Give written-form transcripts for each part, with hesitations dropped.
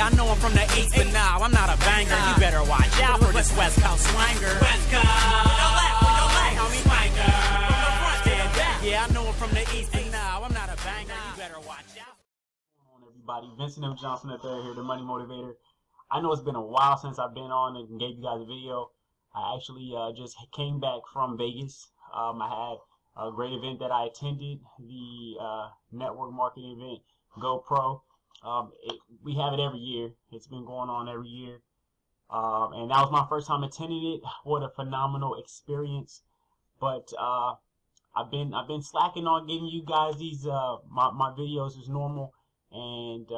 Yeah, I know I'm from the East, but nah, I'm not a banger. You better watch out for this West Coast swanger. West Coast, homie. Swanger. From the front to the back. Yeah, I know I'm from the East, but nah, I'm not a banger. You better watch out. What's going on, everybody? Vincent M. Johnson III here, the Money Motivator. I know it's been a while since I've been on and gave you guys a video. I actually just came back from Vegas. I had a great event that I attended, the network marketing event, GoPro. We have it every year. It's been going on every year. And that was my first time attending it. What a phenomenal experience. But I've been slacking on giving you guys these my videos as normal, and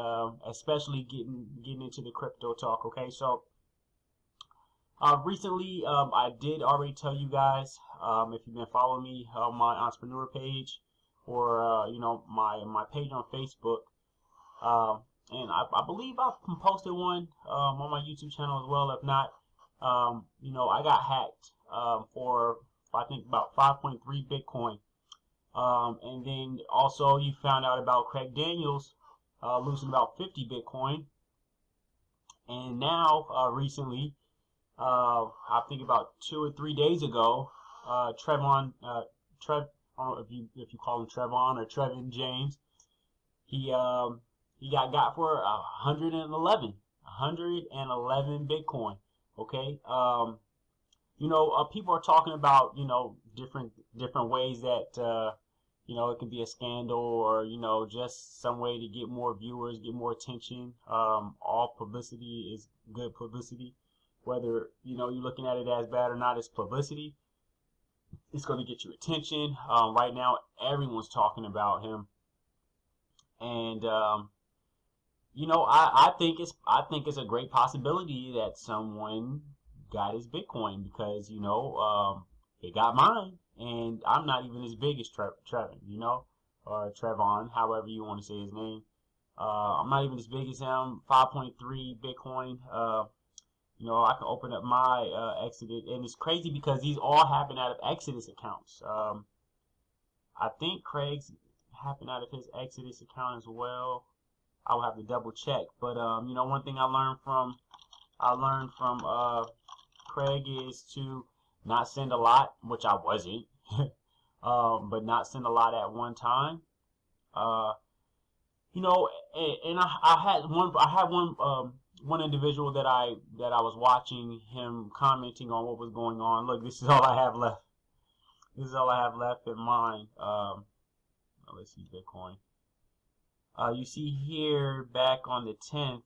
especially getting into the crypto talk. Okay, so recently I did already tell you guys, if you've been following me on my entrepreneur page, or you know, my page on Facebook, and I believe I posted one on my YouTube channel as well. If not, you know, I got hacked for I think about 5.3 Bitcoin. And then also you found out about Craig Daniels losing about 50 Bitcoin. And now recently, I think about 2 or 3 days ago, Trevon, I don't know if you call him Trevon or Trevon James, he got for 111 Bitcoin. Okay. You know, people are talking about, you know, different ways that you know, it can be a scandal, or, you know, just some way to get more viewers, get more attention. All publicity is good publicity. Whether, you know, you're looking at it as bad or not, it's publicity. It's going to get your attention. Right now, everyone's talking about him, and you know, I think it's a great possibility that someone got his Bitcoin, because, you know, they got mine, and I'm not even as big as Trevon, you know, or Trevon, however you want to say his name. I'm not even as big as him. 5.3 Bitcoin. You know, I can open up my Exodus, and it's crazy because these all happen out of Exodus accounts. I think Craig's happened out of his Exodus account as well. I'll have to double check, but you know, one thing I learned from Craig is to not send a lot, which I wasn't, but not send a lot at one time. You know, and I had one individual that I was watching him commenting on what was going on. Look, this is all I have left. This is all I have left in mine. Let's see, Bitcoin. You see here, back on the 10th,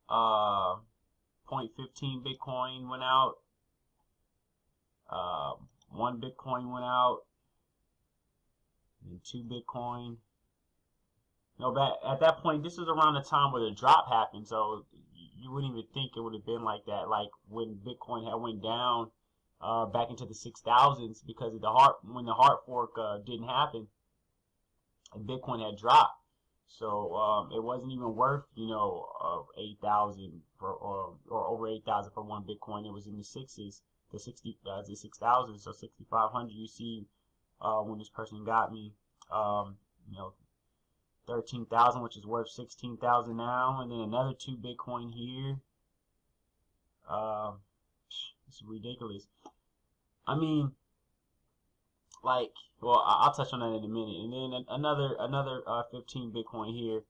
0.15 Bitcoin went out. 1 Bitcoin went out. And 2 Bitcoin. You know, back at that point, this was around the time where the drop happened, so you wouldn't even think it would have been like that. Like when Bitcoin had went down back into the 6,000s, because of when the hard fork didn't happen, and Bitcoin had dropped. So it wasn't even worth, you know, 8,000 or over 8,000 for 1 Bitcoin. It was in the 6s, the 6,000, so 6,500. You see, when this person got me, you know, 13,000, which is worth 16,000 now, and then another 2 Bitcoin here. It's ridiculous. I mean, like, well, I'll touch on that in a minute, and then another 15 Bitcoin here.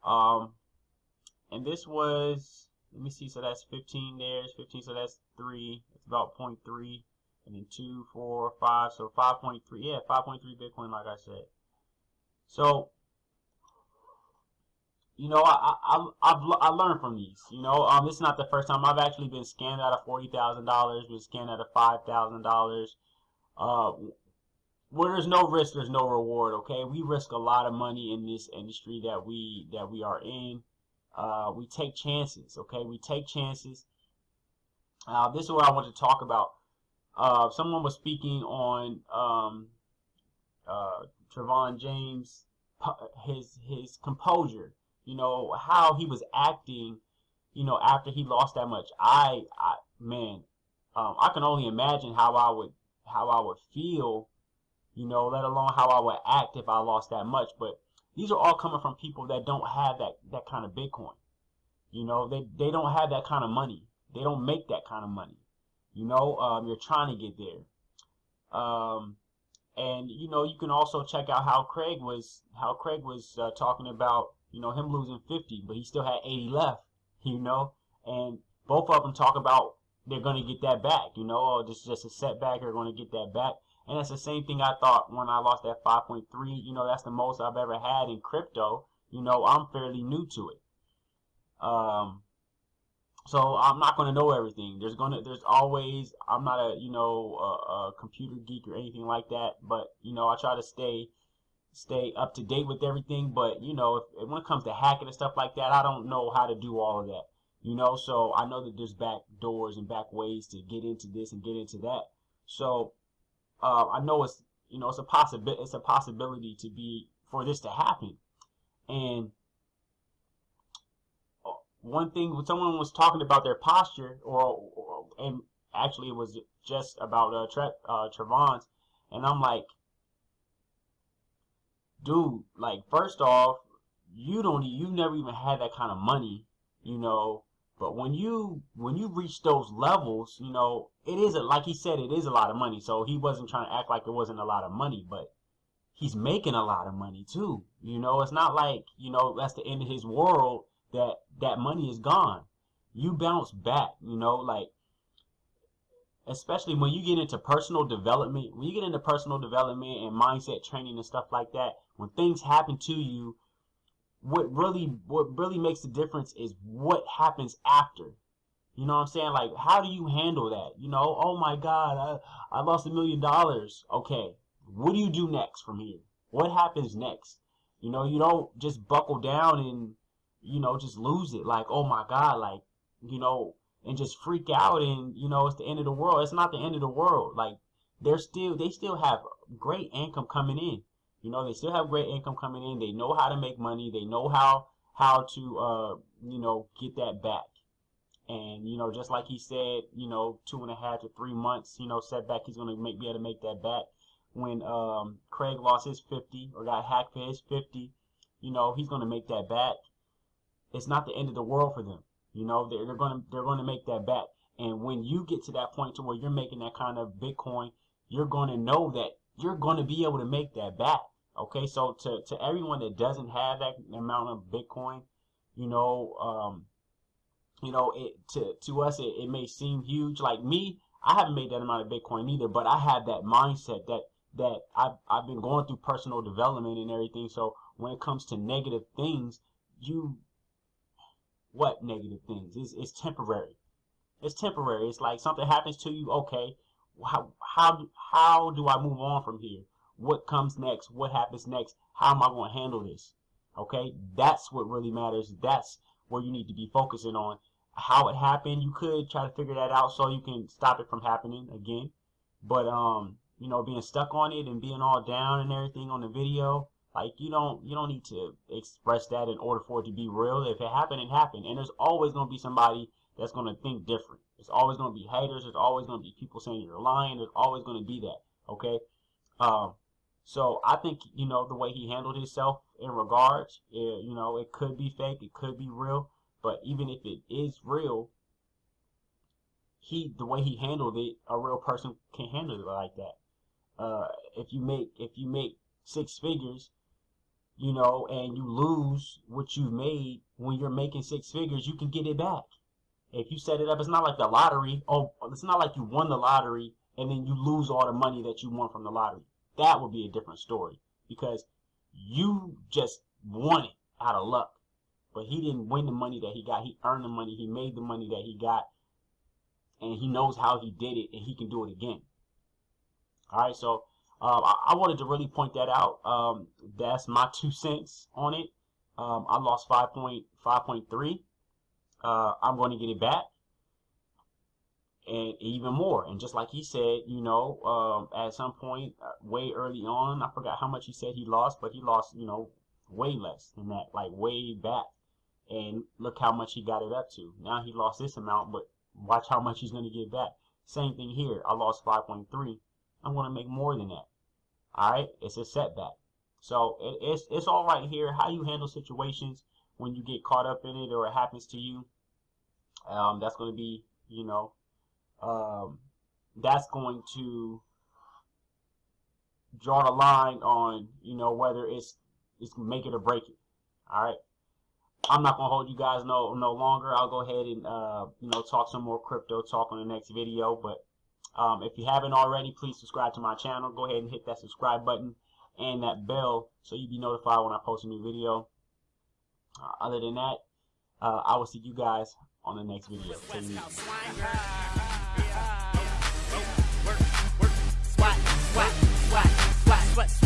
And this was, let me see, so that's 15 there, it's 15, so that's 3, it's about 0.3, and then 2, 4, 5, so 5.3, yeah, 5.3 Bitcoin, like I said. So, you know, I learned from these. You know, this is not the first time. I've actually been scammed out of $40,000, been scammed out of $5,000. Where there's no risk, there's no reward. Okay, we risk a lot of money in this industry that we are in. We take chances. Okay, we take chances. This is what I want to talk about. Someone was speaking on Trevon James, his composure. You know, how he was acting, you know, after he lost that much. Man, I can only imagine how I would feel, you know, let alone how I would act if I lost that much. But these are all coming from people that don't have that kind of Bitcoin. You know, they don't have that kind of money. They don't make that kind of money. You know, you're trying to get there. And you know, you can also check out how Craig was talking about, you know, him losing 50, but he still had 80 left. You know, and both of them talk about they're going to get that back. You know, oh, this is just a setback. They're going to get that back. And that's the same thing I thought when I lost that 5.3. You know, that's the most I've ever had in crypto. You know, I'm fairly new to it. So I'm not going to know everything. There's always, I'm not a, you know, a computer geek or anything like that, but, you know, I try to stay up to date with everything. But, you know, if when it comes to hacking and stuff like that, I don't know how to do all of that, you know. So I know that there's back doors and back ways to get into this and get into that. So I know it's, you know, it's a possibility for this to happen. And one thing, when someone was talking about their posture, and actually it was just about Trevon's, and I'm like, dude, like, first off, you've never even had that kind of money, you know. But when you reach those levels, you know, it is like he said, it is a lot of money. So he wasn't trying to act like it wasn't a lot of money, but he's making a lot of money too. You know, it's not like, you know, that's the end of his world. That money is gone. You bounce back, you know, like, especially when you get into personal development, and mindset training and stuff like that, when things happen to you, what really makes the difference is what happens after. You know what I'm saying? Like, how do you handle that? You know, oh my God, I lost $1 million. Okay, what do you do next from here? What happens next? You know, you don't just buckle down and, you know, just lose it. Like, oh my God, like, you know, and just freak out and, you know, it's the end of the world. It's not the end of the world. Like, they still have great income coming in. You know, they still have great income coming in. They know how to make money. They know how to, you know, get that back. And, you know, just like he said, you know, 2.5 to 3 months, you know, setback, he's going to be able to make that back. When Craig lost his 50 or got hacked for his 50, you know, he's going to make that back. It's not the end of the world for them. You know, they're going to make that back. And when you get to that point to where you're making that kind of Bitcoin, you're going to know that you're going to be able to make that back. Okay, so to everyone that doesn't have that amount of Bitcoin, you know, to us it may seem huge. Like me, I haven't made that amount of Bitcoin either, but I have that mindset that I've been going through personal development and everything. So when it comes to negative things, what negative things? It's temporary. It's temporary. It's like something happens to you. Okay, how do I move on from here? What comes next? What happens next? How am I going to handle this? Okay, that's what really matters. That's where you need to be focusing on. How it happened, you could try to figure that out so you can stop it from happening again. But you know, being stuck on it and being all down and everything on the video, like, you don't need to express that in order for it to be real. If it happened, it happened. And there's always going to be somebody that's going to think different. There's always going to be haters. There's always going to be people saying you're lying. There's always going to be that. Okay. So I think, you know, the way he handled himself in regards, you know, it could be fake, it could be real, but even if it is real, the way he handled it, a real person can handle it like that. If you make 6 figures, you know, and you lose what you made when you're making 6 figures, you can get it back. If you set it up, it's not like the lottery. Oh, it's not like you won the lottery and then you lose all the money that you won from the lottery. That would be a different story, because you just won it out of luck. But he didn't win the money that he got. He earned the money. He made the money that he got. And he knows how he did it, and he can do it again. All right, so I wanted to really point that out. That's my 2 cents on it. I lost 5.3. I'm going to get it back. And even more. And just like he said, you know, at some point, way early on, I forgot how much he said he lost, but he lost, you know, way less than that, like way back. And look how much he got it up to. Now he lost this amount, but watch how much he's going to get back. Same thing here. I lost 5.3. I'm going to make more than that. All right. It's a setback. So it's all right here. How you handle situations when you get caught up in it or it happens to you. That's going to be, you know, that's going to draw the line on, you know, whether it's make it or break it. All right. I'm not going to hold you guys no longer. I'll go ahead and, you know, talk some more crypto talk on the next video. But if you haven't already, please subscribe to my channel. Go ahead and hit that subscribe button and that bell so you'll be notified when I post a new video. Other than that, I will see you guys on the next video. Take it easy.